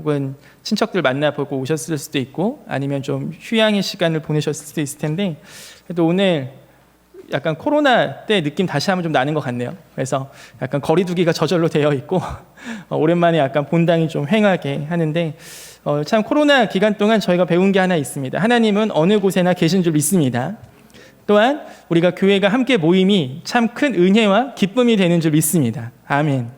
혹은 친척들 만나보고 오셨을 수도 있고 아니면 좀 휴양의 시간을 보내셨을 수도 있을 텐데 그래도 오늘 약간 코로나 때 느낌 다시 한번 좀 나는 것 같네요. 그래서 약간 거리두기가 저절로 되어 있고 오랜만에 약간 본당이 좀 휑하게 하는데 참 코로나 기간 동안 저희가 배운 게 하나 있습니다. 하나님은 어느 곳에나 계신 줄 믿습니다. 또한 우리가 교회가 함께 모임이 참 큰 은혜와 기쁨이 되는 줄 믿습니다. 아멘.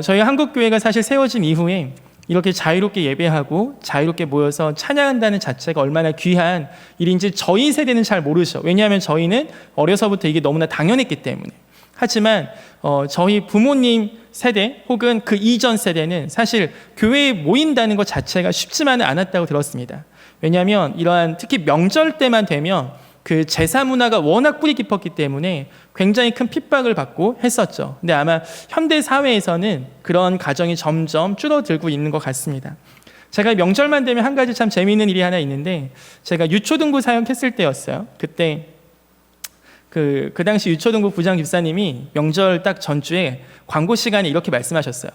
저희 한국교회가 사실 세워진 이후에 이렇게 자유롭게 예배하고 자유롭게 모여서 찬양한다는 자체가 얼마나 귀한 일인지 저희 세대는 잘 모르죠. 왜냐하면 저희는 어려서부터 이게 너무나 당연했기 때문에. 하지만 저희 부모님 세대 혹은 그 이전 세대는 사실 교회에 모인다는 것 자체가 쉽지만은 않았다고 들었습니다. 왜냐하면 이러한 특히 명절 때만 되면 그 제사 문화가 워낙 뿌리 깊었기 때문에 굉장히 큰 핍박을 받고 했었죠. 근데 아마 현대 사회에서는 그런 가정이 점점 줄어들고 있는 것 같습니다. 제가 명절만 되면 한 가지 참 재미있는 일이 하나 있는데 제가 유초등부 사역했을 때였어요. 그때 그 당시 유초등부 부장 집사님이 명절 딱 전주에 광고 시간에 이렇게 말씀하셨어요.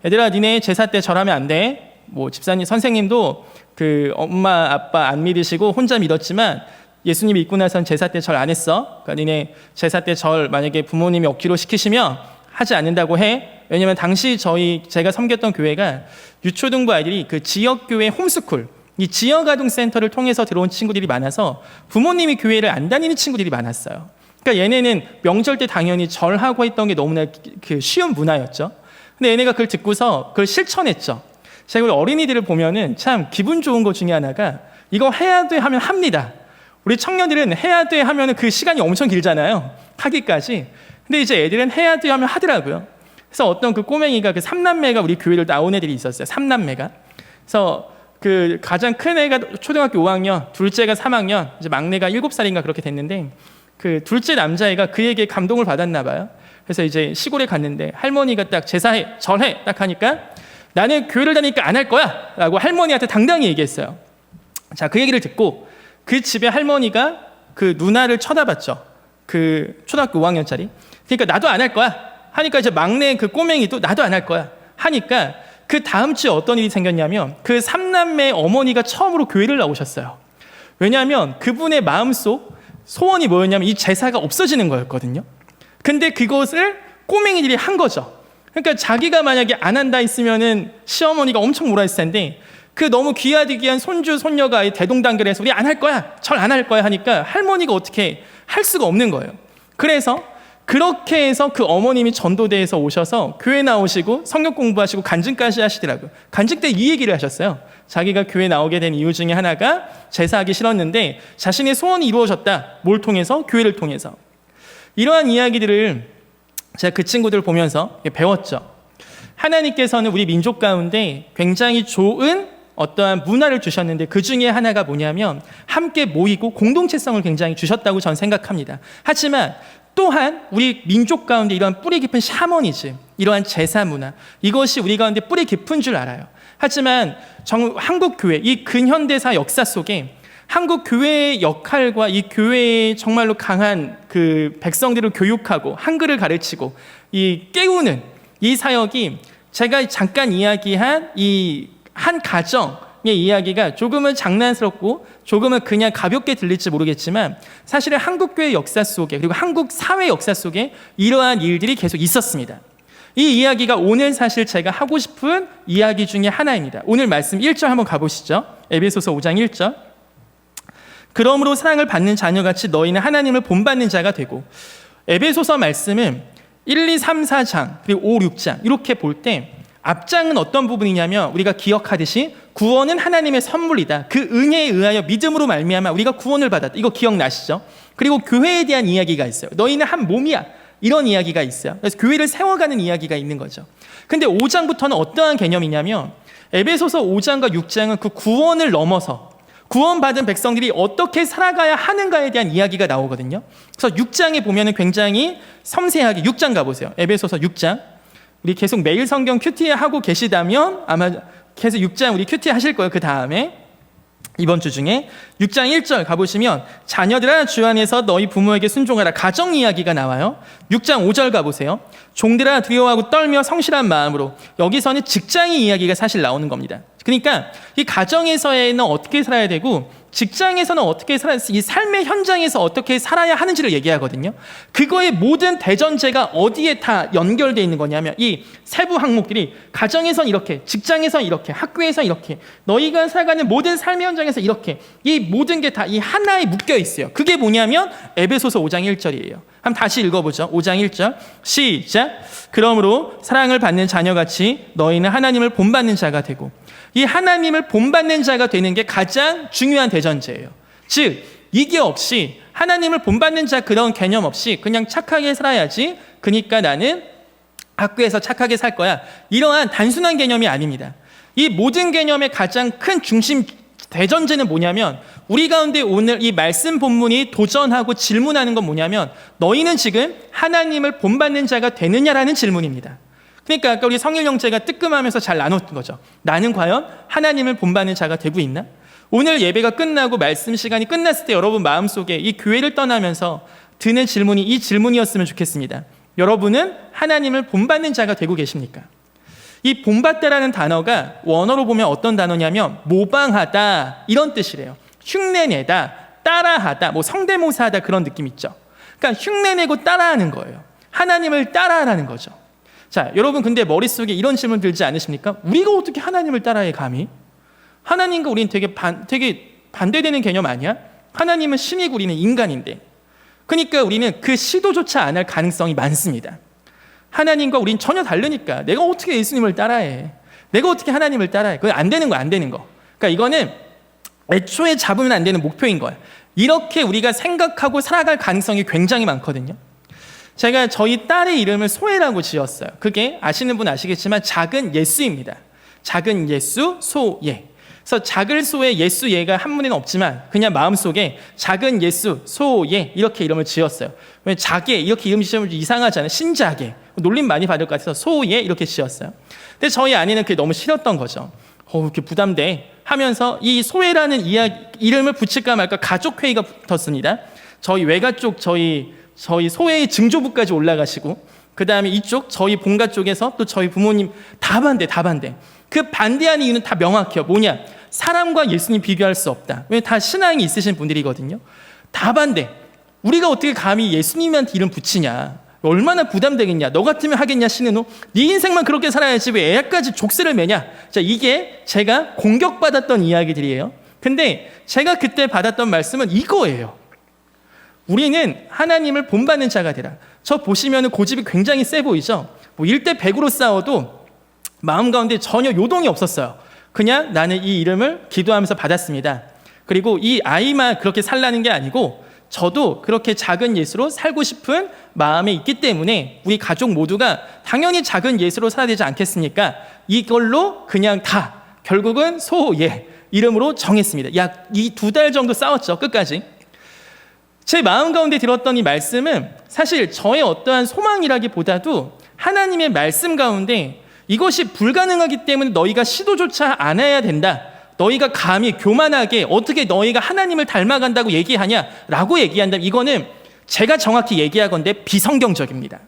얘들아, 니네 제사 때 절하면 안 돼. 뭐 집사님 선생님도 그 엄마 아빠 안 믿으시고 혼자 믿었지만 예수님 믿고 나선 제사 때 절 안 했어. 그러니까 니네 제사 때 절 만약에 부모님이 억지로 시키시면 하지 않는다고 해. 왜냐면 당시 제가 섬겼던 교회가 유초등부 아이들이 그 지역교회 홈스쿨, 이 지역아동센터를 통해서 들어온 친구들이 많아서 부모님이 교회를 안 다니는 친구들이 많았어요. 그러니까 얘네는 명절 때 당연히 절하고 했던 게 너무나 그 쉬운 문화였죠. 근데 얘네가 그걸 듣고서 그걸 실천했죠. 제가 우리 어린이들을 보면은 참 기분 좋은 것 중에 하나가 이거 해야 돼 하면 합니다. 우리 청년들은 해야 돼 하면 그 시간이 엄청 길잖아요. 하기까지. 근데 이제 애들은 해야 돼 하면 하더라고요. 그래서 어떤 그 꼬맹이가 그 3남매가 우리 교회를 나온 애들이 있었어요. 3남매가. 그래서 그 가장 큰 애가 초등학교 5학년, 둘째가 3학년, 이제 막내가 7살인가 그렇게 됐는데 그 둘째 남자애가 그에게 감동을 받았나 봐요. 그래서 이제 시골에 갔는데 할머니가 딱 제사해, 절해 딱 하니까 나는 교회를 다니니까 안 할 거야 라고 할머니한테 당당히 얘기했어요. 자, 그 얘기를 듣고 그 집에 할머니가 그 누나를 쳐다봤죠. 그 초등학교 5학년짜리. 그러니까 나도 안 할 거야 하니까 이제 막내 그 꼬맹이도 나도 안 할 거야 하니까 그 다음 주에 어떤 일이 생겼냐면 그 3남매 어머니가 처음으로 교회를 나오셨어요. 왜냐하면 그분의 마음속 소원이 뭐였냐면 이 제사가 없어지는 거였거든요. 근데 그것을 꼬맹이들이 한 거죠. 그러니까 자기가 만약에 안 한다 했으면은 시어머니가 엄청 뭐라 했을 텐데 그 너무 귀하디귀한 손주 손녀가 대동단결해서 우리 안 할 거야, 절 안 할 거야 하니까 할머니가 어떻게 할 수가 없는 거예요. 그래서 그렇게 해서 그 어머님이 전도대에서 오셔서 교회 나오시고 성경 공부하시고 간증까지 하시더라고요. 간증 때 이 얘기를 하셨어요. 자기가 교회 나오게 된 이유 중에 하나가 제사하기 싫었는데 자신의 소원이 이루어졌다. 뭘 통해서? 교회를 통해서. 이러한 이야기들을 제가 그 친구들 보면서 배웠죠. 하나님께서는 우리 민족 가운데 굉장히 좋은 어떠한 문화를 주셨는데 그 중에 하나가 뭐냐면 함께 모이고 공동체성을 굉장히 주셨다고 저는 생각합니다. 하지만 또한 우리 민족 가운데 이러한 뿌리 깊은 샤머니즘, 이러한 제사 문화, 이것이 우리 가운데 뿌리 깊은 줄 알아요. 하지만 한국 교회, 이 근현대사 역사 속에 한국 교회의 역할과 이 교회의 정말로 강한 그 백성들을 교육하고 한글을 가르치고 이 깨우는 이 사역이 제가 잠깐 이야기한 이 한 가정의 이야기가 조금은 장난스럽고 조금은 그냥 가볍게 들릴지 모르겠지만 사실은 한국교회 역사 속에 그리고 한국 사회 역사 속에 이러한 일들이 계속 있었습니다. 이 이야기가 오늘 사실 제가 하고 싶은 이야기 중에 하나입니다. 오늘 말씀 1절 한번 가보시죠. 에베소서 5장 1절. 그러므로 사랑을 받는 자녀같이 너희는 하나님을 본받는 자가 되고. 에베소서 말씀은 1, 2, 3, 4장 그리고 5, 6장 이렇게 볼 때 앞장은 어떤 부분이냐면 우리가 기억하듯이 구원은 하나님의 선물이다. 그 은혜에 의하여 믿음으로 말미암아 우리가 구원을 받았다. 이거 기억나시죠? 그리고 교회에 대한 이야기가 있어요. 너희는 한 몸이야. 이런 이야기가 있어요. 그래서 교회를 세워가는 이야기가 있는 거죠. 근데 5장부터는 어떠한 개념이냐면 에베소서 5장과 6장은 그 구원을 넘어서 구원받은 백성들이 어떻게 살아가야 하는가에 대한 이야기가 나오거든요. 그래서 6장에 보면은 굉장히 섬세하게 6장 가보세요. 에베소서 6장. 우리 계속 매일 성경 큐티 하고 계시다면 아마 계속 6장 우리 큐티 하실 거예요. 그 다음에 이번 주 중에 6장 1절 가보시면 자녀들아 주 안에서 너희 부모에게 순종하라 가정 이야기가 나와요. 6장 5절 가보세요. 종들아 두려워하고 떨며 성실한 마음으로. 여기서는 직장의 이야기가 사실 나오는 겁니다. 그러니까 이 가정에서는 어떻게 살아야 되고 직장에서는 어떻게 살아야, 이 삶의 현장에서 어떻게 살아야 하는지를 얘기하거든요. 그거의 모든 대전제가 어디에 다 연결되어 있는 거냐면 이 세부 항목들이 가정에선 이렇게, 직장에선 이렇게, 학교에선 이렇게, 너희가 살아가는 모든 삶의 현장에서 이렇게, 이 모든 게 다 이 하나에 묶여 있어요. 그게 뭐냐면 에베소서 5장 1절이에요. 한번 다시 읽어보죠. 5장 1절 시작. 그러므로 사랑을 받는 자녀같이 너희는 하나님을 본받는 자가 되고. 이 하나님을 본받는 자가 되는 게 가장 중요한 대전제예요. 즉 이게 없이 하나님을 본받는 자 그런 개념 없이 그냥 착하게 살아야지, 그러니까 나는 학교에서 착하게 살 거야, 이러한 단순한 개념이 아닙니다. 이 모든 개념의 가장 큰 중심 대전제는 뭐냐면, 우리 가운데 오늘 이 말씀 본문이 도전하고 질문하는 건 뭐냐면, 너희는 지금 하나님을 본받는 자가 되느냐라는 질문입니다. 그러니까 아까 우리 성일 형제가 뜨끔하면서 잘 나눴던 거죠. 나는 과연 하나님을 본받는 자가 되고 있나? 오늘 예배가 끝나고 말씀 시간이 끝났을 때 여러분 마음속에 이 교회를 떠나면서 드는 질문이 이 질문이었으면 좋겠습니다. 여러분은 하나님을 본받는 자가 되고 계십니까? 이 본받다라는 단어가 원어로 보면 어떤 단어냐면 모방하다 이런 뜻이래요. 흉내내다, 따라하다, 뭐 성대모사하다 그런 느낌 있죠. 그러니까 흉내내고 따라하는 거예요. 하나님을 따라하라는 거죠. 자, 여러분 근데 머릿속에 이런 질문 들지 않으십니까? 우리가 어떻게 하나님을 따라해 감히? 하나님과 우리는 되게 반대되는 개념 아니야? 하나님은 신이고 우리는 인간인데. 그러니까 우리는 그 시도조차 안 할 가능성이 많습니다. 하나님과 우리는 전혀 다르니까 내가 어떻게 예수님을 따라해? 내가 어떻게 하나님을 따라해? 그건 안 되는 거야, 안 되는 거. 그러니까 이거는 애초에 잡으면 안 되는 목표인 거야. 이렇게 우리가 생각하고 살아갈 가능성이 굉장히 많거든요. 제가 저희 딸의 이름을 소혜라고 지었어요. 그게 아시는 분 아시겠지만 작은 예수입니다. 작은 예수, 소예. 그래서 작을 소에 예수 예가 한문에는 없지만 그냥 마음속에 작은 예수, 소예 이렇게 이름을 지었어요. 왜냐면 자게 이렇게 이름 지으면 이상하잖아요. 신자게. 놀림 많이 받을 것 같아서 소예 이렇게 지었어요. 근데 저희 아내는 그게 너무 싫었던 거죠. 이렇게 부담돼 하면서 이 소혜라는 이름을 붙일까 말까 가족회의가 붙었습니다. 저희 외가 쪽 저희 소혜의 증조부까지 올라가시고, 그 다음에 이쪽 저희 본가 쪽에서 또 저희 부모님 다 반대. 그 반대하는 이유는 다 명확해요. 뭐냐? 사람과 예수님 비교할 수 없다. 왜냐면 다 신앙이 있으신 분들이거든요. 다 반대. 우리가 어떻게 감히 예수님한테 이름 붙이냐? 얼마나 부담되겠냐? 너 같으면 하겠냐? 신은호? 네 인생만 그렇게 살아야지 왜 애까지 족쇄를 매냐? 자, 이게 제가 공격받았던 이야기들이에요. 근데 제가 그때 받았던 말씀은 이거예요. 우리는 하나님을 본받는 자가 되라. 저 보시면 고집이 굉장히 세 보이죠? 뭐 1대 100으로 싸워도 마음 가운데 전혀 요동이 없었어요. 그냥 나는 이 이름을 기도하면서 받았습니다. 그리고 이 아이만 그렇게 살라는 게 아니고 저도 그렇게 작은 예수로 살고 싶은 마음에 있기 때문에 우리 가족 모두가 당연히 작은 예수로 살아야 되지 않겠습니까? 이걸로 그냥 다 결국은 소예 이름으로 정했습니다. 약 이 2달 정도 싸웠죠. 끝까지. 제 마음 가운데 들었던 이 말씀은 사실 저의 어떠한 소망이라기보다도 하나님의 말씀 가운데 이것이 불가능하기 때문에 너희가 시도조차 안 해야 된다. 너희가 감히 교만하게 어떻게 너희가 하나님을 닮아간다고 얘기하냐라고 얘기한다면 이거는 제가 정확히 얘기하건대 비성경적입니다.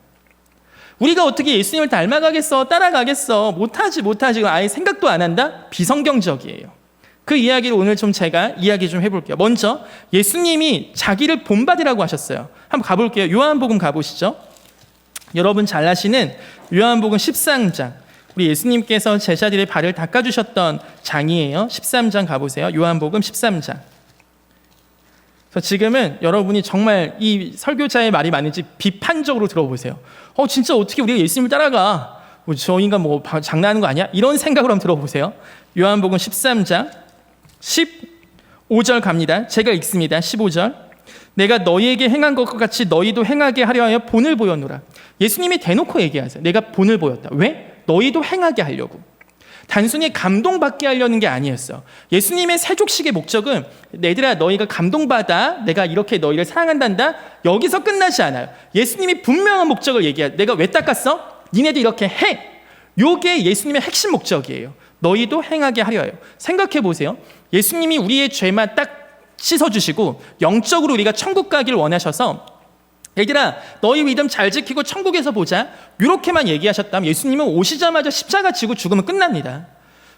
우리가 어떻게 예수님을 닮아가겠어? 따라가겠어? 못하지. 아예 생각도 안 한다? 비성경적이에요. 그 이야기를 오늘 좀 제가 이야기 좀 해볼게요. 먼저 예수님이 자기를 본받으라고 하셨어요. 한번 가볼게요. 요한복음 가보시죠. 여러분 잘 아시는 요한복음 13장. 우리 예수님께서 제자들의 발을 닦아주셨던 장이에요. 13장 가보세요. 요한복음 13장. 그래서 지금은 여러분이 정말 이 설교자의 말이 맞는지 비판적으로 들어보세요. 진짜 어떻게 우리가 예수님을 따라가? 저 인간 뭐 장난하는 거 아니야? 이런 생각으로 한번 들어보세요. 요한복음 13장 15절 갑니다. 제가 읽습니다. 15절. 내가 너희에게 행한 것 같이 너희도 행하게 하려 하여 본을 보였노라. 예수님이 대놓고 얘기하세요. 내가 본을 보였다. 왜? 너희도 행하게 하려고. 단순히 감동받게 하려는 게 아니었어. 예수님의 세족식의 목적은 얘들아 너희가 감동받아 내가 이렇게 너희를 사랑한단다. 여기서 끝나지 않아요. 예수님이 분명한 목적을 얘기해요. 내가 왜 닦았어? 니네들 이렇게 해. 요게 예수님의 핵심 목적이에요. 너희도 행하게 하려 해요. 생각해 보세요. 예수님이 우리의 죄만 딱 씻어주시고 영적으로 우리가 천국 가기를 원하셔서 얘들아 너희 믿음 잘 지키고 천국에서 보자 이렇게만 얘기하셨다면 예수님은 오시자마자 십자가 지고 죽으면 끝납니다.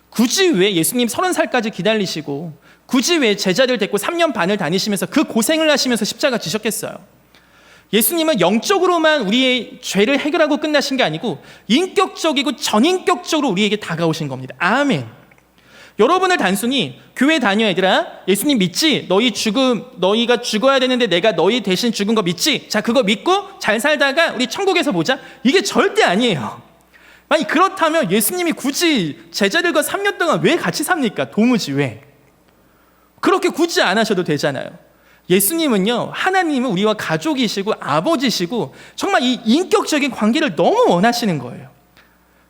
굳이 왜 예수님 30살까지 기다리시고 굳이 왜 제자들 데리고 3년 반을 다니시면서 그 고생을 하시면서 십자가 지셨겠어요? 예수님은 영적으로만 우리의 죄를 해결하고 끝나신 게 아니고 인격적이고 전인격적으로 우리에게 다가오신 겁니다. 아멘. 여러분을 단순히 교회 다녀 얘들아 예수님 믿지? 너희가 죽어야 되는데 내가 너희 대신 죽은 거 믿지? 자 그거 믿고 잘 살다가 우리 천국에서 보자. 이게 절대 아니에요. 아니 그렇다면 예수님이 굳이 제자들과 3년 동안 왜 같이 삽니까? 도무지 왜? 그렇게 굳이 안 하셔도 되잖아요. 예수님은요 하나님은 우리와 가족이시고 아버지시고 정말 이 인격적인 관계를 너무 원하시는 거예요.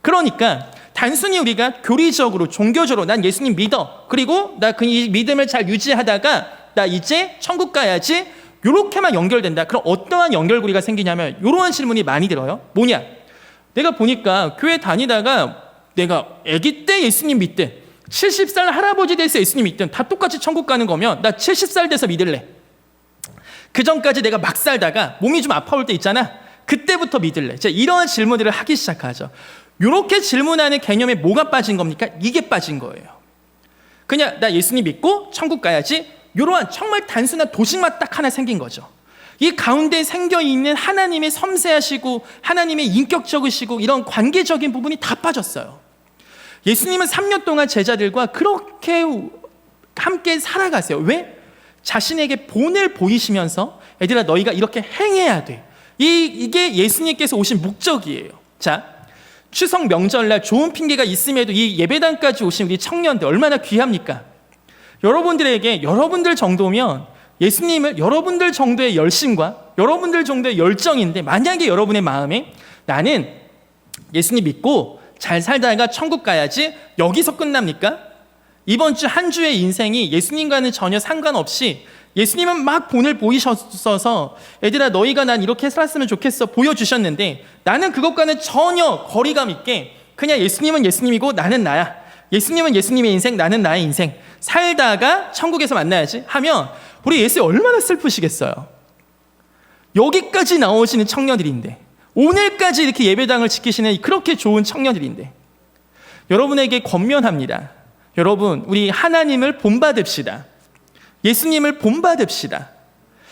그러니까 단순히 우리가 교리적으로 종교적으로 난 예수님 믿어 그리고 나 그 믿음을 잘 유지하다가 나 이제 천국 가야지 이렇게만 연결된다. 그럼 어떠한 연결고리가 생기냐면 이러한 질문이 많이 들어요. 뭐냐? 내가 보니까 교회 다니다가 내가 아기 때 예수님 믿든 70살 할아버지 돼서 예수님 믿든 다 똑같이 천국 가는 거면 나 70살 돼서 믿을래. 그 전까지 내가 막 살다가 몸이 좀 아파올 때 있잖아. 그때부터 믿을래. 자, 이러한 질문들을 하기 시작하죠. 이렇게 질문하는 개념에 뭐가 빠진 겁니까? 이게 빠진 거예요. 그냥 나 예수님 믿고 천국 가야지 이러한 정말 단순한 도식만 딱 하나 생긴 거죠. 이 가운데 생겨있는 하나님의 섬세하시고 하나님의 인격적이시고 이런 관계적인 부분이 다 빠졌어요. 예수님은 3년 동안 제자들과 그렇게 함께 살아가세요. 왜? 자신에게 본을 보이시면서 얘들아 너희가 이렇게 행해야 돼. 이게 예수님께서 오신 목적이에요. 자, 추석 명절날 좋은 핑계가 있음에도 이 예배당까지 오신 우리 청년들 얼마나 귀합니까? 여러분들에게 여러분들 정도면 예수님을 여러분들 정도의 열심과 여러분들 정도의 열정인데 만약에 여러분의 마음에 나는 예수님 믿고 잘 살다가 천국 가야지 여기서 끝납니까? 이번 주 한 주의 인생이 예수님과는 전혀 상관없이 예수님은 막 본을 보이셨어서 얘들아 너희가 난 이렇게 살았으면 좋겠어 보여주셨는데 나는 그것과는 전혀 거리감 있게 그냥 예수님은 예수님이고 나는 나야. 예수님은 예수님의 인생 나는 나의 인생 살다가 천국에서 만나야지 하면 우리 예수님 얼마나 슬프시겠어요. 여기까지 나오시는 청년들인데 오늘까지 이렇게 예배당을 지키시는 그렇게 좋은 청년들인데 여러분에게 권면합니다. 여러분 우리 하나님을 본받읍시다. 예수님을 본받읍시다.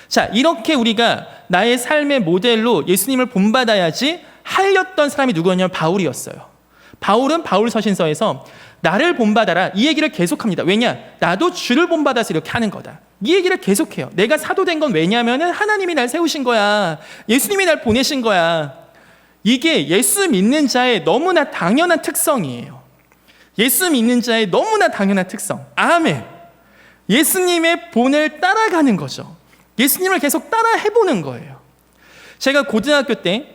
자, 이렇게 우리가 나의 삶의 모델로 예수님을 본받아야지 하였던 사람이 누구였냐면 바울이었어요. 바울은 바울서신서에서 나를 본받아라 이 얘기를 계속합니다. 왜냐? 나도 주를 본받아서 이렇게 하는 거다. 이 얘기를 계속해요. 내가 사도 된 건 왜냐하면 하나님이 날 세우신 거야. 예수님이 날 보내신 거야. 이게 예수 믿는 자의 너무나 당연한 특성이에요. 예수 믿는 자의 너무나 당연한 특성. 아멘. 예수님의 본을 따라가는 거죠. 예수님을 계속 따라 해보는 거예요. 제가 고등학교 때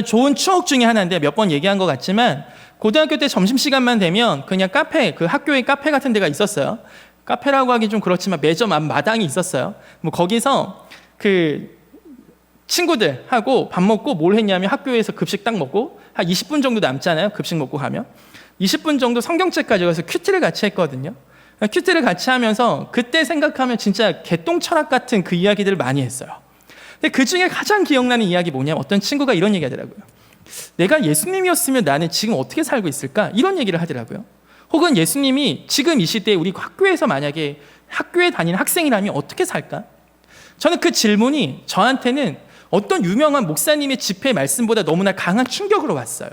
좋은 추억 중에 하나인데 몇 번 얘기한 것 같지만 고등학교 때 점심시간만 되면 그냥 카페, 그 학교에 카페 같은 데가 있었어요. 카페라고 하기 좀 그렇지만 매점 앞 마당이 있었어요. 뭐 거기서 그 친구들하고 밥 먹고 뭘 했냐면 학교에서 급식 딱 먹고 한 20분 정도 남잖아요. 급식 먹고 가면 20분 정도 성경책 가져가서 큐티를 같이 했거든요. 큐티를 같이 하면서 그때 생각하면 진짜 개똥 철학 같은 그 이야기들을 많이 했어요. 근데 그 중에 가장 기억나는 이야기 뭐냐면 어떤 친구가 이런 얘기 하더라고요. 내가 예수님이었으면 나는 지금 어떻게 살고 있을까? 이런 얘기를 하더라고요. 혹은 예수님이 지금 이 시대에 우리 학교에서 만약에 학교에 다니는 학생이라면 어떻게 살까? 저는 그 질문이 저한테는 어떤 유명한 목사님의 집회 말씀보다 너무나 강한 충격으로 왔어요.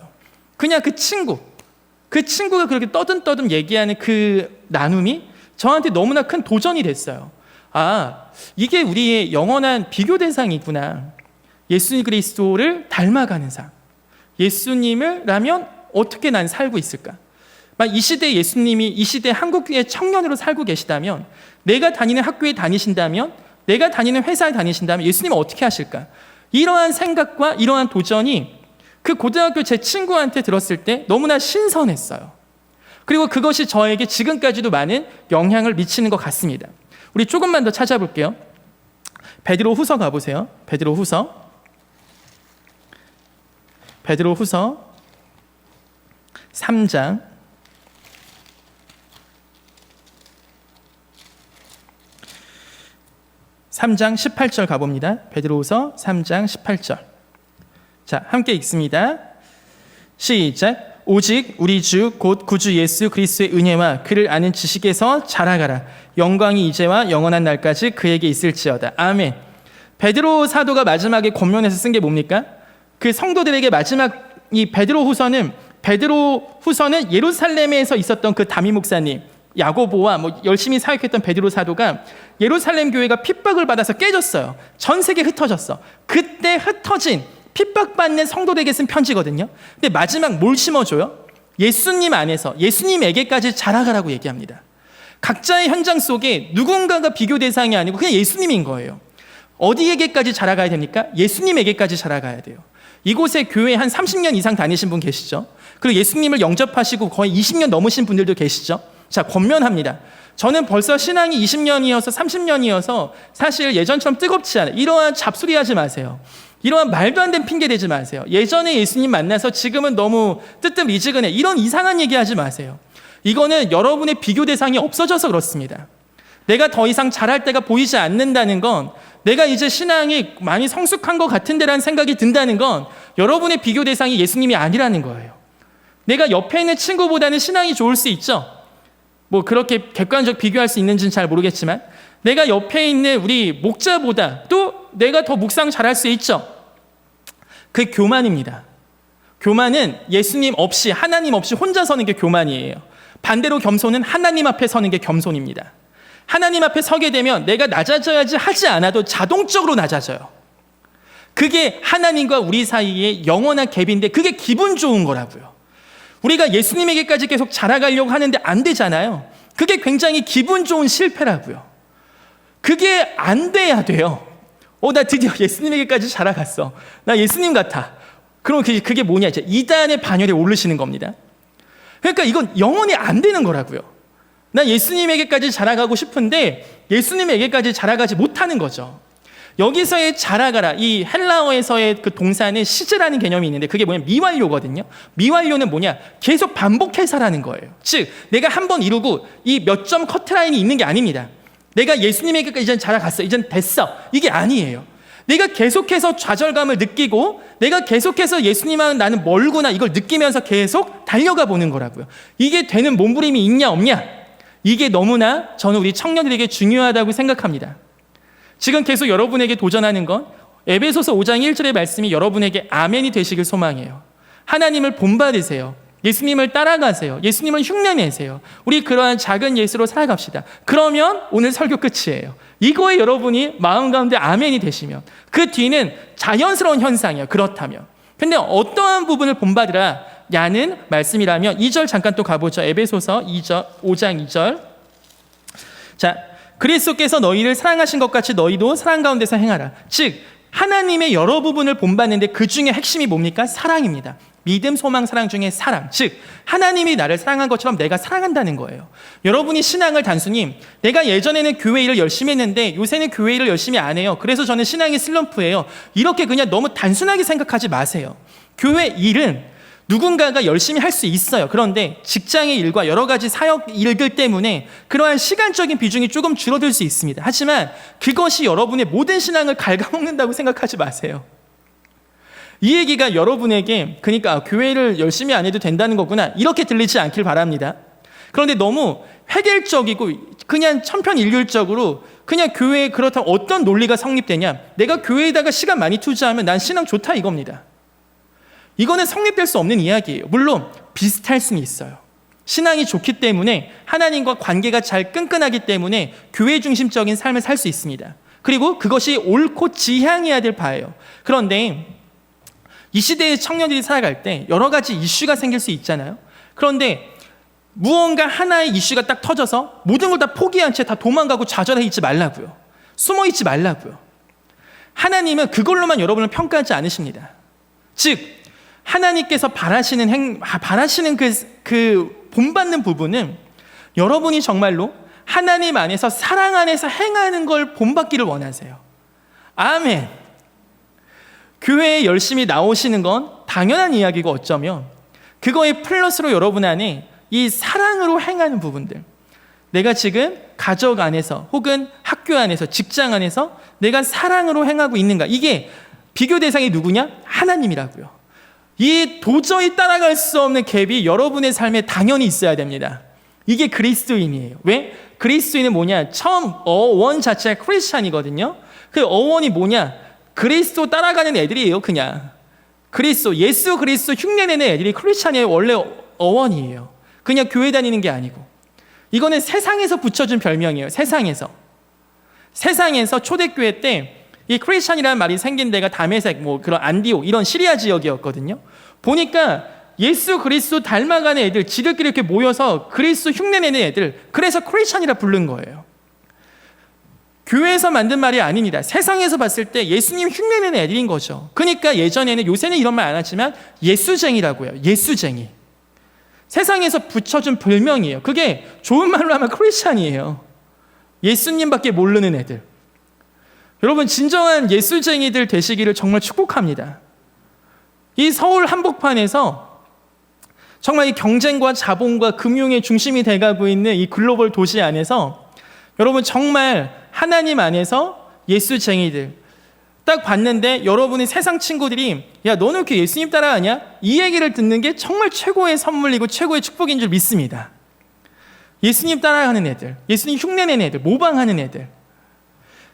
그냥 그 친구가 그렇게 떠듬떠듬 얘기하는 그 나눔이 저한테 너무나 큰 도전이 됐어요. 아, 이게 우리의 영원한 비교 대상이구나. 예수 그리스도를 닮아가는 삶. 예수님을라면 어떻게 난 살고 있을까? 이 시대 예수님이 이 시대 한국의 청년으로 살고 계시다면, 내가 다니는 학교에 다니신다면, 내가 다니는 회사에 다니신다면 예수님은 어떻게 하실까? 이러한 생각과 이러한 도전이 그 고등학교 제 친구한테 들었을 때 너무나 신선했어요. 그리고 그것이 저에게 지금까지도 많은 영향을 미치는 것 같습니다. 우리 조금만 더 찾아볼게요. 베드로후서 가보세요. 베드로후서 3장 3장 18절 가봅니다. 베드로후서 3장 18절. 자, 함께 읽습니다. 시작. 오직 우리 주 곧 구주 예수 그리스도의 은혜와 그를 아는 지식에서 자라가라. 영광이 이제와 영원한 날까지 그에게 있을지어다. 아멘. 베드로 사도가 마지막에 권면에서 쓴 게 뭡니까? 그 성도들에게 마지막 이 베드로후서는 예루살렘에서 있었던 그 다미 목사님 야고보와 열심히 사역했던 베드로 사도가 예루살렘 교회가 핍박을 받아서 깨졌어요. 전 세계에 흩어졌어. 그때 흩어진 핍박받는 성도들에게 쓴 편지거든요. 근데 마지막 뭘 심어줘요? 예수님 안에서 예수님에게까지 자라가라고 얘기합니다. 각자의 현장 속에 누군가가 비교 대상이 아니고 그냥 예수님인 거예요. 어디에게까지 자라가야 됩니까? 예수님에게까지 자라가야 돼요. 이곳에 교회 한 30년 이상 다니신 분 계시죠? 그리고 예수님을 영접하시고 거의 20년 넘으신 분들도 계시죠? 자, 권면합니다. 저는 벌써 신앙이 20년이어서 30년이어서 사실 예전처럼 뜨겁지 않아요. 이러한 잡소리 하지 마세요. 이러한 말도 안 되는 핑계 대지 마세요. 예전에 예수님 만나서 지금은 너무 뜨뜻미지근해. 이런 이상한 얘기 하지 마세요. 이거는 여러분의 비교 대상이 없어져서 그렇습니다. 내가 더 이상 잘할 때가 보이지 않는다는 건, 내가 이제 신앙이 많이 성숙한 것 같은데라는 생각이 든다는 건 여러분의 비교 대상이 예수님이 아니라는 거예요. 내가 옆에 있는 친구보다는 신앙이 좋을 수 있죠. 그렇게 객관적 비교할 수 있는지는 잘 모르겠지만 내가 옆에 있는 우리 목자보다 또 내가 더 묵상 잘할 수 있죠. 그게 교만입니다. 교만은 예수님 없이, 하나님 없이 혼자 서는 게 교만이에요. 반대로 겸손은 하나님 앞에 서는 게 겸손입니다. 하나님 앞에 서게 되면 내가 낮아져야지 하지 않아도 자동적으로 낮아져요. 그게 하나님과 우리 사이의 영원한 갭인데 그게 기분 좋은 거라고요. 우리가 예수님에게까지 계속 자라가려고 하는데 안 되잖아요. 그게 굉장히 기분 좋은 실패라고요. 그게 안 돼야 돼요. 나 드디어 예수님에게까지 자라갔어. 나 예수님 같아. 그럼 그게 뭐냐? 이제 이단의 반열에 오르시는 겁니다. 그러니까 이건 영원히 안 되는 거라고요. 나 예수님에게까지 자라가고 싶은데 예수님에게까지 자라가지 못하는 거죠. 여기서의 자라가라, 이 헬라어에서의 그 동사는 시즈라는 개념이 있는데 그게 뭐냐면 미완료거든요. 미완료는 뭐냐? 계속 반복해서라는 거예요. 즉 내가 한 번 이루고 이 몇 점 커트라인이 있는 게 아닙니다. 내가 예수님에게까지 이젠 자라갔어, 이젠 됐어, 이게 아니에요. 내가 계속해서 좌절감을 느끼고 내가 계속해서 예수님하고 나는 멀구나 이걸 느끼면서 계속 달려가 보는 거라고요. 이게 되는 몸부림이 있냐 없냐, 이게 너무나 저는 우리 청년들에게 중요하다고 생각합니다. 지금 계속 여러분에게 도전하는 건 에베소서 5장 1절의 말씀이 여러분에게 아멘이 되시길 소망해요. 하나님을 본받으세요. 예수님을 따라가세요. 예수님을 흉내내세요. 우리 그러한 작은 예수로 살아갑시다. 그러면 오늘 설교 끝이에요. 이거에 여러분이 마음 가운데 아멘이 되시면 그 뒤는 자연스러운 현상이에요. 그렇다면. 근데 어떠한 부분을 본받으라 야는 말씀이라면 2절 잠깐 또 가보죠. 에베소서 5장 2절. 자, 그리스도께서 너희를 사랑하신 것 같이 너희도 사랑 가운데서 행하라. 즉 하나님의 여러 부분을 본받는데 그 중에 핵심이 뭡니까? 사랑입니다. 믿음, 소망, 사랑 중에 사랑. 즉 하나님이 나를 사랑한 것처럼 내가 사랑한다는 거예요. 여러분이 신앙을 단순히 내가 예전에는 교회 일을 열심히 했는데 요새는 교회 일을 열심히 안 해요. 그래서 저는 신앙이 슬럼프예요. 이렇게 그냥 너무 단순하게 생각하지 마세요. 교회 일은 누군가가 열심히 할 수 있어요. 그런데 직장의 일과 여러 가지 사역 일들 때문에 그러한 시간적인 비중이 조금 줄어들 수 있습니다. 하지만 그것이 여러분의 모든 신앙을 갉아먹는다고 생각하지 마세요. 이 얘기가 여러분에게 그러니까 교회를 열심히 안 해도 된다는 거구나 이렇게 들리지 않길 바랍니다. 그런데 너무 획일적이고 그냥 천편일률적으로 그냥 교회에 그렇다면 어떤 논리가 성립되냐, 내가 교회에다가 시간 많이 투자하면 난 신앙 좋다 이겁니다. 이거는 성립될 수 없는 이야기예요. 물론 비슷할 수는 있어요. 신앙이 좋기 때문에 하나님과 관계가 잘 끈끈하기 때문에 교회 중심적인 삶을 살 수 있습니다. 그리고 그것이 옳고 지향해야 될 바예요. 그런데 이 시대의 청년들이 살아갈 때 여러 가지 이슈가 생길 수 있잖아요. 그런데 무언가 하나의 이슈가 딱 터져서 모든 걸 다 포기한 채 다 도망가고 좌절해 있지 말라고요. 숨어 있지 말라고요. 하나님은 그걸로만 여러분을 평가하지 않으십니다. 즉 하나님께서 바라시는 그 본받는 부분은 여러분이 정말로 하나님 안에서 사랑 안에서 행하는 걸 본받기를 원하세요. 아멘. 교회에 열심히 나오시는 건 당연한 이야기고 어쩌면 그거에 플러스로 여러분 안에 이 사랑으로 행하는 부분들, 내가 지금 가족 안에서 혹은 학교 안에서 직장 안에서 내가 사랑으로 행하고 있는가? 이게 비교 대상이 누구냐? 하나님이라고요. 이 도저히 따라갈 수 없는 갭이 여러분의 삶에 당연히 있어야 됩니다. 이게 그리스도인이에요. 왜? 그리스도인은 뭐냐? 처음 어원 자체가 크리스찬이거든요. 그 어원이 뭐냐? 그리스도 따라가는 애들이에요. 그냥 예수 그리스도 흉내내는 애들이 크리스찬의 원래 어원이에요. 그냥 교회 다니는 게 아니고, 이거는 세상에서 붙여준 별명이에요. 세상에서 초대교회 때 이 크리스찬이라는 말이 생긴 데가 다메섹, 뭐 그런 안디옥 이런 시리아 지역이었거든요. 보니까 예수 그리스도 닮아가는 애들, 지들끼리 이렇게 모여서 그리스도 흉내내는 애들, 그래서 크리스찬이라 부른 거예요. 교회에서 만든 말이 아닙니다. 세상에서 봤을 때 예수님 흉내내는 애들인 거죠. 그러니까 예전에는, 요새는 이런 말 안 하지만 예수쟁이라고요. 예수쟁이. 세상에서 붙여준 별명이에요. 그게 좋은 말로 하면 크리스찬이에요. 예수님밖에 모르는 애들. 여러분, 진정한 예수쟁이들 되시기를 정말 축복합니다. 이 서울 한복판에서 정말 이 경쟁과 자본과 금융의 중심이 돼가고 있는 이 글로벌 도시 안에서 여러분, 정말 하나님 안에서 예수쟁이들 딱 봤는데, 여러분의 세상 친구들이 야, 너는 이렇게 예수님 따라하냐? 이 얘기를 듣는 게 정말 최고의 선물이고 최고의 축복인 줄 믿습니다. 예수님 따라가는 애들, 예수님 흉내내는 애들, 모방하는 애들,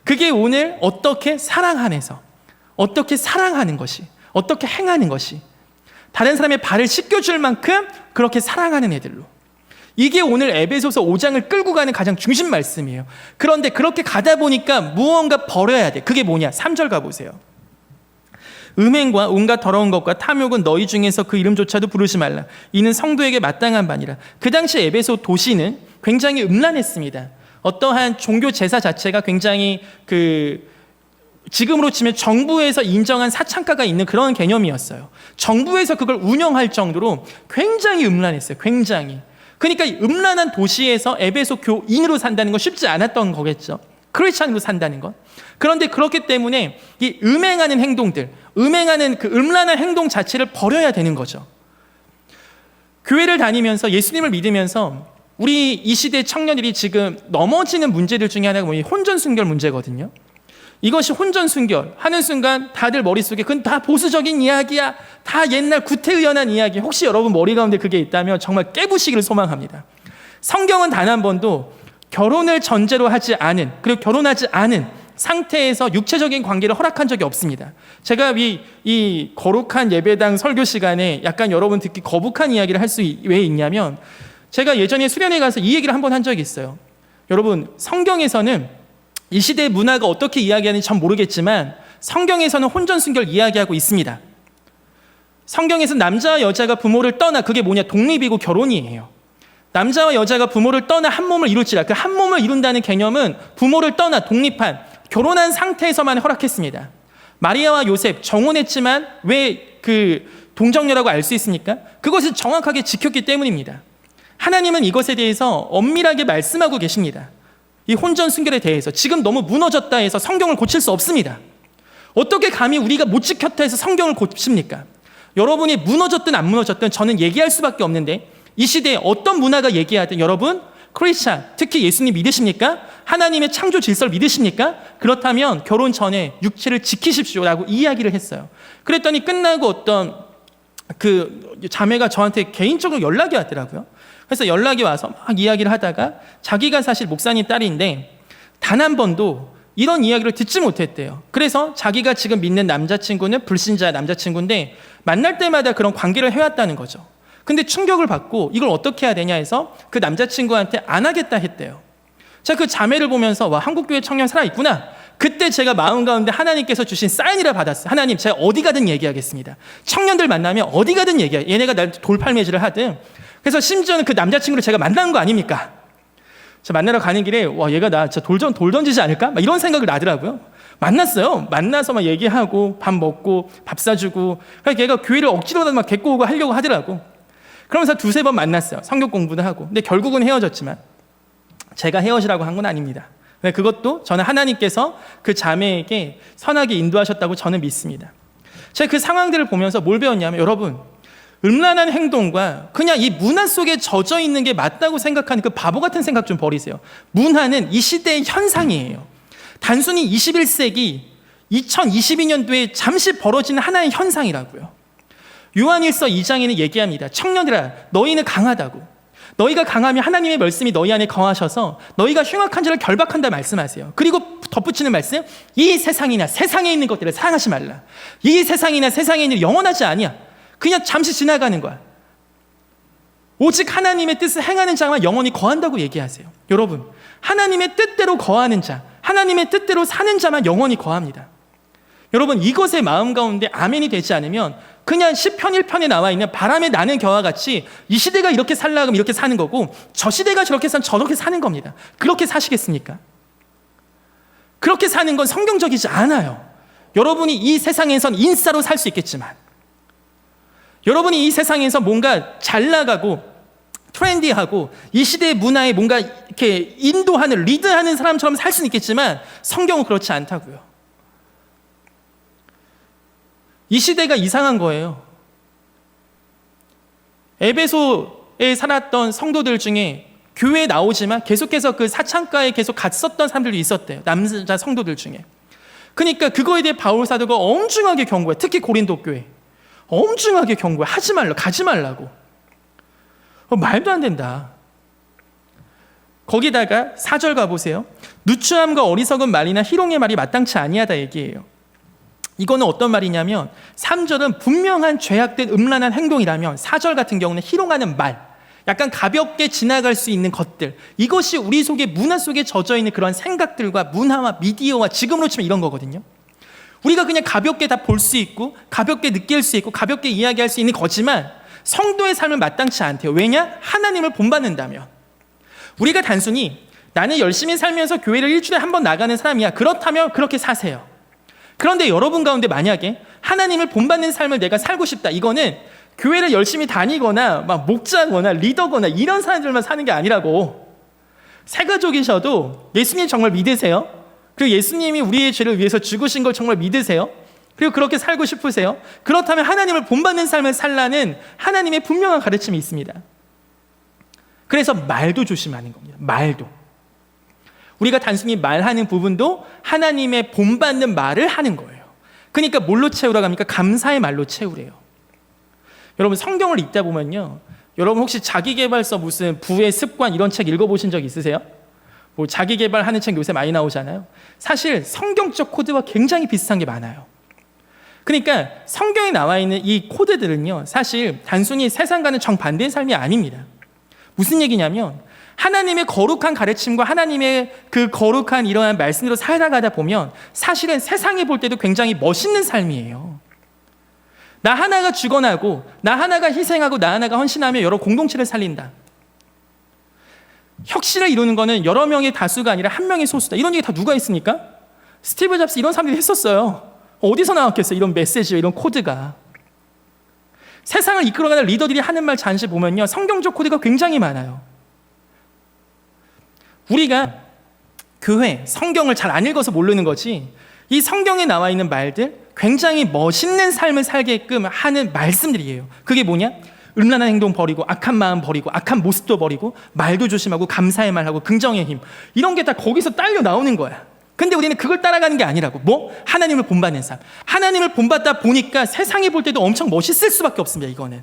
그게 오늘 어떻게 사랑 안에서 어떻게 사랑하는 것이, 어떻게 행하는 것이, 다른 사람의 발을 씻겨줄 만큼 그렇게 사랑하는 애들로, 이게 오늘 에베소서 5장을 끌고 가는 가장 중심 말씀이에요. 그런데 그렇게 가다 보니까 무언가 버려야 돼. 그게 뭐냐? 3절 가보세요. 음행과 온갖 더러운 것과 탐욕은 너희 중에서 그 이름조차도 부르지 말라. 이는 성도에게 마땅한 바니라. 그 당시 에베소 도시는 굉장히 음란했습니다. 어떠한 종교 제사 자체가 굉장히 지금으로 치면 정부에서 인정한 사창가가 있는 그런 개념이었어요. 정부에서 그걸 운영할 정도로 굉장히 음란했어요. 굉장히. 그러니까 음란한 도시에서 에베소 교인으로 산다는 건 쉽지 않았던 거겠죠. 크리스찬으로 산다는 건. 그런데 그렇기 때문에 이 음행하는 행동들, 음행하는 그 음란한 행동 자체를 버려야 되는 거죠. 교회를 다니면서, 예수님을 믿으면서 우리 이 시대 청년들이 지금 넘어지는 문제들 중에 하나가 뭐냐면 혼전순결 문제거든요. 이것이 혼전순결 하는 순간 다들 머릿속에 그건 다 보수적인 이야기야, 다 옛날 구태의연한 이야기. 혹시 여러분 머리 가운데 그게 있다면 정말 깨부시기를 소망합니다. 성경은 단 한 번도 결혼을 전제로 하지 않은, 그리고 결혼하지 않은 상태에서 육체적인 관계를 허락한 적이 없습니다. 제가 이 거룩한 예배당 설교 시간에 약간 여러분 듣기 거북한 이야기를 할 수 왜 있냐면, 제가 예전에 수련회 가서 이 얘기를 한 번 한 적이 있어요. 여러분, 성경에서는 이 시대의 문화가 어떻게 이야기하는지 전 모르겠지만 성경에서는 혼전순결 이야기하고 있습니다. 성경에서 남자와 여자가 부모를 떠나, 그게 뭐냐? 독립이고 결혼이에요. 남자와 여자가 부모를 떠나 한 몸을 이룰지라. 그 한 몸을 이룬다는 개념은 부모를 떠나 독립한, 결혼한 상태에서만 허락했습니다. 마리아와 요셉 정혼했지만 왜 그 동정녀라고 알 수 있습니까? 그것을 정확하게 지켰기 때문입니다. 하나님은 이것에 대해서 엄밀하게 말씀하고 계십니다. 이 혼전 순결에 대해서 지금 너무 무너졌다 해서 성경을 고칠 수 없습니다. 어떻게 감히 우리가 못 지켰다 해서 성경을 고칩니까? 여러분이 무너졌든 안 무너졌든 저는 얘기할 수밖에 없는데, 이 시대에 어떤 문화가 얘기하든 여러분, 크리스찬, 특히 예수님 믿으십니까? 하나님의 창조 질서를 믿으십니까? 그렇다면 결혼 전에 육체를 지키십시오라고 이야기를 했어요. 그랬더니 끝나고 어떤 그 자매가 저한테 개인적으로 연락이 왔더라고요. 그래서 연락이 와서 막 이야기를 하다가 자기가 사실 목사님 딸인데 단 한 번도 이런 이야기를 듣지 못했대요. 그래서 자기가 지금 믿는 남자친구는 불신자 남자친구인데 만날 때마다 그런 관계를 해왔다는 거죠. 근데 충격을 받고 이걸 어떻게 해야 되냐 해서 그 남자친구한테 안 하겠다 했대요. 제가 그 자매를 보면서 와, 한국교회 청년 살아있구나. 그때 제가 마음 가운데 하나님께서 주신 사인이라 받았어요. 하나님, 제가 어디 가든 얘기하겠습니다. 청년들 만나면 어디 가든 얘기해요. 얘네가 날 돌팔매질을 하든. 그래서 심지어는 그 남자친구를 제가 만난 거 아닙니까? 저 만나러 가는 길에 와, 얘가 나 진짜 돌 던지지 않을까? 막 이런 생각을 나더라고요. 만났어요. 만나서 막 얘기하고 밥 먹고 밥 사주고. 그러니까 걔가 교회를 억지로라도 막 데리고 오고 하려고 하더라고. 그러면서 두세 번 만났어요. 성경 공부도 하고. 근데 결국은 헤어졌지만 제가 헤어지라고 한 건 아닙니다. 그것도 저는 하나님께서 그 자매에게 선하게 인도하셨다고 저는 믿습니다. 제가 그 상황들을 보면서 뭘 배웠냐면, 여러분, 음란한 행동과 그냥 이 문화 속에 젖어 있는 게 맞다고 생각하는 그 바보 같은 생각 좀 버리세요. 문화는 이 시대의 현상이에요. 단순히 21세기 2022년도에 잠시 벌어지는 하나의 현상이라고요. 요한일서 2장에는 얘기합니다. 청년들아, 너희는 강하다고. 너희가 강하면 하나님의 말씀이 너희 안에 거하셔서 너희가 흉악한 자를 결박한다 말씀하세요. 그리고 덧붙이는 말씀, 이 세상이나 세상에 있는 것들을 사랑하지 말라. 이 세상이나 세상에 있는 일이 영원하지 아니야. 그냥 잠시 지나가는 거야. 오직 하나님의 뜻을 행하는 자만 영원히 거한다고 얘기하세요. 여러분, 하나님의 뜻대로 거하는 자, 하나님의 뜻대로 사는 자만 영원히 거합니다. 여러분, 이것의 마음 가운데 아멘이 되지 않으면 그냥 시편 1편에 나와 있는 바람에 나는 겨와 같이 이 시대가 이렇게 살라면 이렇게 사는 거고 저 시대가 저렇게 사면 저렇게 사는 겁니다. 그렇게 사시겠습니까? 그렇게 사는 건 성경적이지 않아요. 여러분이 이 세상에선 인싸로 살 수 있겠지만, 여러분이 이 세상에서 뭔가 잘 나가고 트렌디하고 이 시대의 문화에 뭔가 이렇게 인도하는, 리드하는 사람처럼 살 수는 있겠지만 성경은 그렇지 않다고요. 이 시대가 이상한 거예요. 에베소에 살았던 성도들 중에 교회에 나오지만 계속해서 그 사창가에 계속 갔었던 사람들도 있었대요. 남자 성도들 중에. 그러니까 그거에 대해 바울 사도가 엄중하게 경고해. 특히 고린도 교회. 엄중하게 경고해. 하지 말라, 가지 말라고. 말도 안 된다. 거기다가 4절 가보세요. 누추함과 어리석은 말이나 희롱의 말이 마땅치 아니하다 얘기해요. 이거는 어떤 말이냐면 3절은 분명한 죄악된 음란한 행동이라면 4절 같은 경우는 희롱하는 말, 약간 가볍게 지나갈 수 있는 것들, 이것이 우리 속에 문화 속에 젖어있는 그런 생각들과 문화와 미디어와 지금으로 치면 이런 거거든요. 우리가 그냥 가볍게 다 볼 수 있고 가볍게 느낄 수 있고 가볍게 이야기할 수 있는 거지만 성도의 삶은 마땅치 않대요. 왜냐? 하나님을 본받는다면. 우리가 단순히 나는 열심히 살면서 교회를 일주일에 한 번 나가는 사람이야, 그렇다면 그렇게 사세요. 그런데 여러분 가운데 만약에 하나님을 본받는 삶을 내가 살고 싶다, 이거는 교회를 열심히 다니거나 막 목자거나 리더거나 이런 사람들만 사는 게 아니라고. 새가족이셔도 예수님 정말 믿으세요? 그리고 예수님이 우리의 죄를 위해서 죽으신 걸 정말 믿으세요? 그리고 그렇게 살고 싶으세요? 그렇다면 하나님을 본받는 삶을 살라는 하나님의 분명한 가르침이 있습니다. 그래서 말도 조심하는 겁니다. 말도. 우리가 단순히 말하는 부분도 하나님의 본받는 말을 하는 거예요. 그러니까 뭘로 채우라고 합니까? 감사의 말로 채우래요. 여러분, 성경을 읽다 보면요, 여러분 혹시 자기계발서 무슨 부의 습관 이런 책 읽어보신 적 있으세요? 뭐 자기계발하는 책 요새 많이 나오잖아요. 사실 성경적 코드와 굉장히 비슷한 게 많아요. 그러니까 성경에 나와 있는 이 코드들은요, 사실 단순히 세상과는 정반대의 삶이 아닙니다. 무슨 얘기냐면 하나님의 거룩한 가르침과 하나님의 그 거룩한 이러한 말씀으로 살아가다 보면 사실은 세상에 볼 때도 굉장히 멋있는 삶이에요. 나 하나가 죽어나고 나 하나가 희생하고 나 하나가 헌신하며 여러 공동체를 살린다. 혁신을 이루는 거는 여러 명의 다수가 아니라 한 명의 소수다. 이런 얘기 다 누가 했습니까? 스티브 잡스 이런 사람들이 했었어요. 어디서 나왔겠어요? 이런 메시지와 이런 코드가. 세상을 이끌어가는 리더들이 하는 말 잠시 보면요, 성경적 코드가 굉장히 많아요. 우리가 교회, 성경을 잘 안 읽어서 모르는 거지, 이 성경에 나와 있는 말들 굉장히 멋있는 삶을 살게끔 하는 말씀들이에요. 그게 뭐냐? 음란한 행동 버리고 악한 마음 버리고 악한 모습도 버리고 말도 조심하고 감사의 말하고 긍정의 힘, 이런 게 다 거기서 딸려 나오는 거야. 근데 우리는 그걸 따라가는 게 아니라고. 뭐? 하나님을 본받는 삶. 하나님을 본받다 보니까 세상에 볼 때도 엄청 멋있을 수밖에 없습니다. 이거는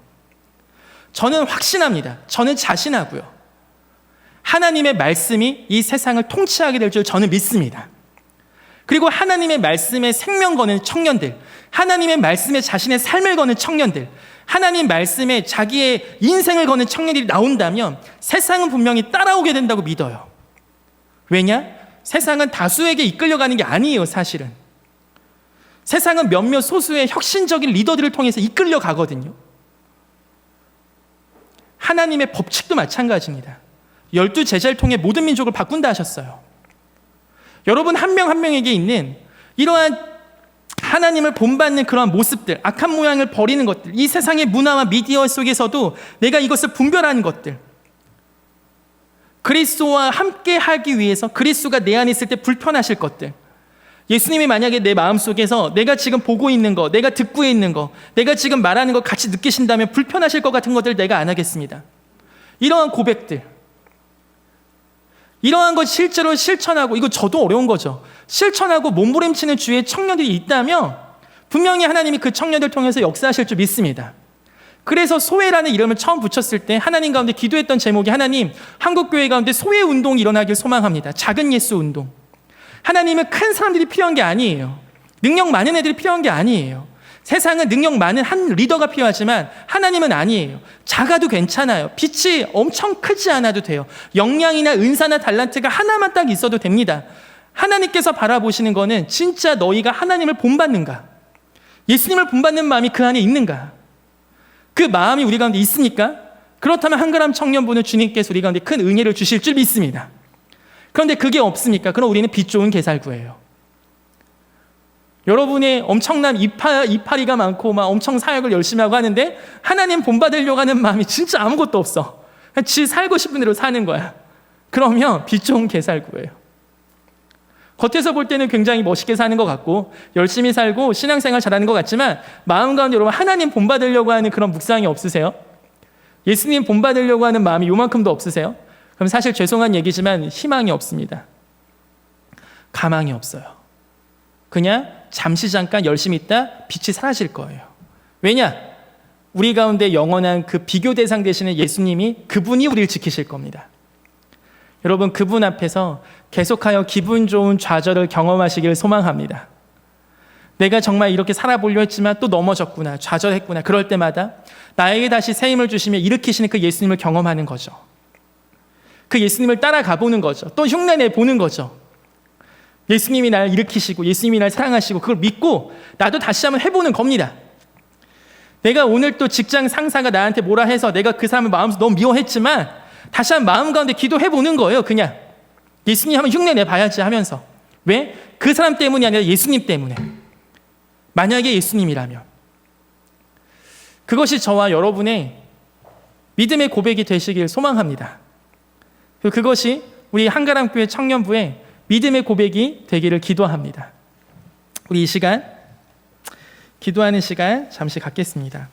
저는 확신합니다. 저는 자신하고요, 하나님의 말씀이 이 세상을 통치하게 될 줄 저는 믿습니다. 그리고 하나님의 말씀에 생명 거는 청년들, 하나님의 말씀에 자신의 삶을 거는 청년들, 하나님 말씀에 자기의 인생을 거는 청년들이 나온다면 세상은 분명히 따라오게 된다고 믿어요. 왜냐? 세상은 다수에게 이끌려가는 게 아니에요. 사실은 세상은 몇몇 소수의 혁신적인 리더들을 통해서 이끌려가거든요. 하나님의 법칙도 마찬가지입니다. 12 제자를 통해 모든 민족을 바꾼다 하셨어요. 여러분 한 명 한 명에게 있는 이러한 하나님을 본받는 그러한 모습들, 악한 모양을 버리는 것들, 이 세상의 문화와 미디어 속에서도 내가 이것을 분별하는 것들, 그리스도와 함께 하기 위해서 그리스도가 내 안에 있을 때 불편하실 것들, 예수님이 만약에 내 마음속에서 내가 지금 보고 있는 거, 내가 듣고 있는 거, 내가 지금 말하는 거 같이 느끼신다면 불편하실 것 같은 것들 내가 안 하겠습니다. 이러한 고백들, 이러한 것 실제로 실천하고, 이거 저도 어려운 거죠. 실천하고 몸부림치는 주위에 청년들이 있다면 분명히 하나님이 그 청년들 통해서 역사하실 줄 믿습니다. 그래서 소회라는 이름을 처음 붙였을 때 하나님 가운데 기도했던 제목이, 하나님, 한국교회 가운데 소회 운동이 일어나길 소망합니다. 작은 예수 운동. 하나님은 큰 사람들이 필요한 게 아니에요. 능력 많은 애들이 필요한 게 아니에요. 세상은 능력 많은 한 리더가 필요하지만 하나님은 아니에요. 작아도 괜찮아요. 빛이 엄청 크지 않아도 돼요. 역량이나 은사나 달란트가 하나만 딱 있어도 됩니다. 하나님께서 바라보시는 거는 진짜 너희가 하나님을 본받는가? 예수님을 본받는 마음이 그 안에 있는가? 그 마음이 우리 가운데 있으니까, 그렇다면 한가람 청년부는 주님께서 우리 가운데 큰 은혜를 주실 줄 믿습니다. 그런데 그게 없으니까 그럼 우리는 빛 좋은 게살구예요. 여러분의 엄청난 이파리가 많고 막 엄청 사역을 열심히 하고 하는데 하나님 본받으려고 하는 마음이 진짜 아무것도 없어. 지 살고 싶은 대로 사는 거야. 그러면 빛 좋은 게살구예요. 겉에서 볼 때는 굉장히 멋있게 사는 것 같고 열심히 살고 신앙생활 잘하는 것 같지만 마음 가운데 여러분 하나님 본받으려고 하는 그런 묵상이 없으세요? 예수님 본받으려고 하는 마음이 요만큼도 없으세요? 그럼 사실 죄송한 얘기지만 희망이 없습니다. 가망이 없어요. 그냥 잠시 잠깐 열심히 있다 빛이 사라질 거예요. 왜냐? 우리 가운데 영원한 그 비교 대상 되시는 예수님이, 그분이 우리를 지키실 겁니다. 여러분, 그분 앞에서 계속하여 기분 좋은 좌절을 경험하시길 소망합니다. 내가 정말 이렇게 살아보려 했지만 또 넘어졌구나, 좌절했구나. 그럴 때마다 나에게 다시 새 힘을 주시며 일으키시는 그 예수님을 경험하는 거죠. 그 예수님을 따라가 보는 거죠. 또 흉내내 보는 거죠. 예수님이 날 일으키시고 예수님이 날 사랑하시고 그걸 믿고 나도 다시 한번 해보는 겁니다. 내가 오늘 또 직장 상사가 나한테 뭐라 해서 내가 그 사람을 마음속으로 너무 미워했지만 다시 한번 마음 가운데 기도해보는 거예요. 그냥 예수님 한번 흉내내 봐야지 하면서. 왜? 그 사람 때문이 아니라 예수님 때문에. 만약에 예수님이라면 그것이 저와 여러분의 믿음의 고백이 되시길 소망합니다. 그것이 우리 한가람교회 청년부의 믿음의 고백이 되기를 기도합니다. 우리 이 시간, 기도하는 시간 잠시 갖겠습니다.